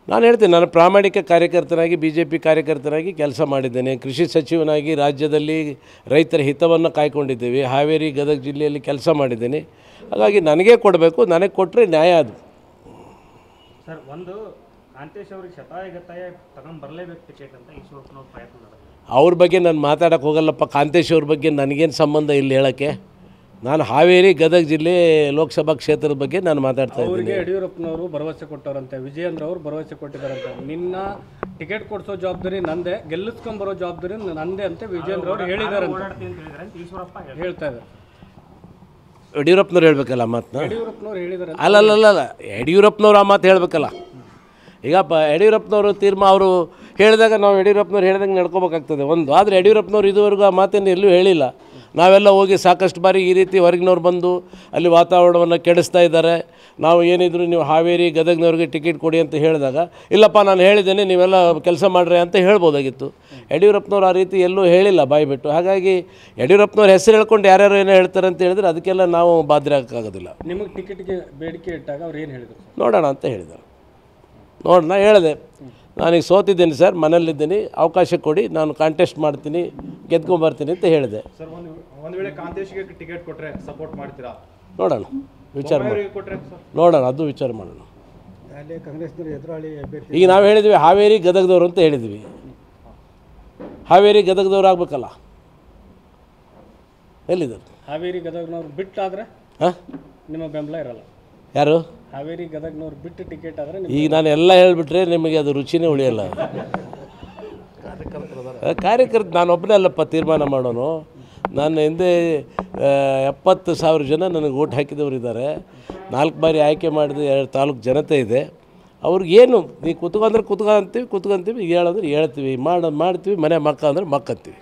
ನಾನು ಹೇಳ್ತೇನೆ, ನಾನು ಪ್ರಾಮಾಣಿಕ ಕಾರ್ಯಕರ್ತನಾಗಿ BJP ಕಾರ್ಯಕರ್ತನಾಗಿ ಕೆಲಸ ಮಾಡಿದ್ದೇನೆ. ಕೃಷಿ ಸಚಿವನಾಗಿ ರಾಜ್ಯದಲ್ಲಿ ರೈತರ ಹಿತವನ್ನು ಕಾಯ್ಕೊಂಡಿದ್ದೇವೆ. ಹಾವೇರಿ ಗದಗ ಜಿಲ್ಲೆಯಲ್ಲಿ ಕೆಲಸ ಮಾಡಿದ್ದೇನೆ. ಹಾಗಾಗಿ ನನಗೇ ಕೊಡಬೇಕು, ನನಗೆ ಕೊಟ್ಟರೆ ನ್ಯಾಯ ಅದು. ಸರ್, ಒಂದು ಕಾಂತೇಶ್ ಅವ್ರಿಗೆ ಶತಾಯಗತಾಯ ತಗೊಂಡ್ಬರಲೇಬೇಕು ಟಿಕೆಟ್ ಅಂತ ಈಶ್ವರಪ್ಪನವ್ರು ಪ್ರಯತ್ನ ನಡೆದ್ರು. ಅವ್ರ ಬಗ್ಗೆ ನಾನು ಮಾತಾಡೋಕ್ಕೆ ಹೋಗಲ್ಲಪ್ಪ. ಕಾಂತೇಶ್ ಅವ್ರ ಬಗ್ಗೆ ನನಗೇನು ಸಂಬಂಧ ಇಲ್ಲಿ ಹೇಳೋಕ್ಕೆ. ನಾನು ಹಾವೇರಿ ಗದಗ ಜಿಲ್ಲೆ ಲೋಕಸಭಾ ಕ್ಷೇತ್ರದ ಬಗ್ಗೆ ನಾನು ಮಾತಾಡ್ತಾ ಇದ್ದೀನಿ. ಯಡಿಯೂರಪ್ಪನವರು ಭರವಸೆ ಕೊಟ್ಟವರಂತೆ, ವಿಜಯೇಂದ್ರ ಅವರು ಭರವಸೆ ಕೊಟ್ಟಿದ್ದಾರಂತೆ. ನಿನ್ನ ಟಿಕೆಟ್ ಕೊಡಿಸೋ ಜವಾಬ್ದಾರಿ ನಂದೇ, ಗೆಲ್ಲಿಸ್ಕೊಂಬರೋ ಜವಾಬ್ದಾರಿ ನಂದೇ ಅಂತ ವಿಜಯೇಂದ್ರ ಅವರು ಹೇಳಿದಾರಂತೆ ಈಶ್ವರಪ್ಪ ಹೇಳ್ತಾ ಇದ್ದಾರೆ. ಯಡಿಯೂರಪ್ಪನವ್ರು ಹೇಳ್ಬೇಕಲ್ಲ ಮಾತನ್ನ. ಯಡಿಯೂರಪ್ಪನವ್ರು ಹೇಳಿದ್ದಾರೆ. ಅಲ್ಲಲ್ಲ, ಯಡಿಯೂರಪ್ಪನವ್ರು ಆ ಮಾತು ಹೇಳ್ಬೇಕಲ್ಲ. ಈಗ ಯಡಿಯೂರಪ್ಪನವರು ಅವರು ಹೇಳಿದಾಗ ನಾವು ಯಡಿಯೂರಪ್ಪನವ್ರು ಹೇಳಿದಂಗೆ ನಡ್ಕೋಬೇಕಾಗ್ತದೆ ಒಂದು. ಆದರೆ ಯಡಿಯೂರಪ್ಪನವ್ರು ಇದುವರೆಗೂ ಆ ಮಾತನ್ನು ಎಲ್ಲೂ ಹೇಳಿಲ್ಲ. ನಾವೆಲ್ಲ ಹೋಗಿ ಸಾಕಷ್ಟು ಬಾರಿ ಈ ರೀತಿ ಹೊರಗಿನವ್ರು ಬಂದು ಅಲ್ಲಿ ವಾತಾವರಣವನ್ನು ಕೆಡಿಸ್ತಾ ಇದ್ದಾರೆ. ನಾವು ಏನಿದ್ರು ನೀವು ಹಾವೇರಿ ಗದಗ್ನವ್ರಿಗೆ ಟಿಕೆಟ್ ಕೊಡಿ ಅಂತ ಹೇಳಿದಾಗ, ಇಲ್ಲಪ್ಪ ನಾನು ಹೇಳಿದ್ದೇನೆ ನೀವೆಲ್ಲ ಕೆಲಸ ಮಾಡ್ರಿ ಅಂತ ಹೇಳ್ಬೋದಾಗಿತ್ತು. ಯಡಿಯೂರಪ್ಪನವ್ರು ಆ ರೀತಿ ಎಲ್ಲೂ ಹೇಳಿಲ್ಲ ಬಾಯಿ ಬಿಟ್ಟು. ಹಾಗಾಗಿ ಯಡಿಯೂರಪ್ಪನವ್ರ ಹೆಸರು ಹೇಳ್ಕೊಂಡು ಯಾರ್ಯಾರು ಏನೋ ಹೇಳ್ತಾರೆ ಅಂತ ಹೇಳಿದ್ರೆ ಅದಕ್ಕೆಲ್ಲ ನಾವು ಬಾಧ್ಯ ಆಗೋಕ್ಕಾಗೋದಿಲ್ಲ. ನಿಮಗೆ ಟಿಕೆಟ್ಗೆ ಬೇಡಿಕೆ ಇಟ್ಟಾಗ ಅವ್ರು ಏನು ಹೇಳಿದರು? ನೋಡೋಣ ಅಂತ ಹೇಳಿದರು. ನಾ ಹೇಳಿದೆ, ನಾನೀಗ ಸೋತಿದ್ದೀನಿ ಸರ್, ಮನೇಲಿದ್ದೀನಿ, ಅವಕಾಶ ಕೊಡಿ, ನಾನು ಕಾಂಟೆಸ್ಟ್ ಮಾಡ್ತೀನಿ, ಗೆದ್ಕೊಂಬರ್ತೀನಿ ಅಂತ ಹೇಳಿದೆ. ಸರ್, ಒಂದು ವೇಳೆ ಕಾಂತೇಶ್ಗೆ ಟಿಕೆಟ್ ಕೊಟ್ಟರೆ ಸಪೋರ್ಟ್ ಮಾಡ್ತೀರಾ? ನೋಡೋಣ, ವಿಚಾರ ಮಾಡಿ ನೋಡೋಣ, ಅದು ವಿಚಾರ ಮಾಡೋಣ. ಈಗ ನಾವು ಹೇಳಿದ್ವಿ ಹಾವೇರಿ ಗದಗದವ್ರು ಅಂತ ಹೇಳಿದ್ವಿ. ಹಾವೇರಿ ಗದಗದವ್ರು ಆಗಬೇಕಲ್ಲ, ಎಲ್ಲಿದ್ದಾರೆ? ಹಾವೇರಿ ಗದಗ್ನವ್ರು ಬಿಟ್ಟಾದರೆ ಹಾಂ ನಿಮ್ಮ ಬೆಂಬಲ ಇರಲ್ಲ. ಯಾರು? ಹಾವೇರಿ ಗದಗ್ನವ್ರು ಬಿಟ್ಟು ಟಿಕೆಟ್ ಆದರೆ ಈಗ ನಾನು ಎಲ್ಲ ಹೇಳಿಬಿಟ್ರೆ ನಿಮಗೆ ಅದು ರುಚಿನೇ ಉಳಿಯಲ್ಲ. ಕಾರ್ಯಕರ್ತ ನಾನೊಬ್ಬನೇ ಅಲ್ಲಪ್ಪ ತೀರ್ಮಾನ ಮಾಡೋನು. ನನ್ನ ಹಿಂದೆ 70,000 ಜನ ನನಗೆ ಓಟ್ ಹಾಕಿದವರು ಇದ್ದಾರೆ. 4 ಬಾರಿ ಆಯ್ಕೆ ಮಾಡಿದ 2 ತಾಲೂಕು ಜನತೆ ಇದೆ. ಅವ್ರಿಗೇನು ನೀ ಕುತ್ಕೊಂಡ್ರೆ ಕುತ್ಕೊಂತೀವಿ, ಹೇಳಂದ್ರೆ ಹೇಳ್ತೀವಿ, ಮಾಡ್ತೀವಿ, ಮನೆ ಮಕ್ಕ ಅಂದರೆ ಮಕ್ಕಂತೀವಿ.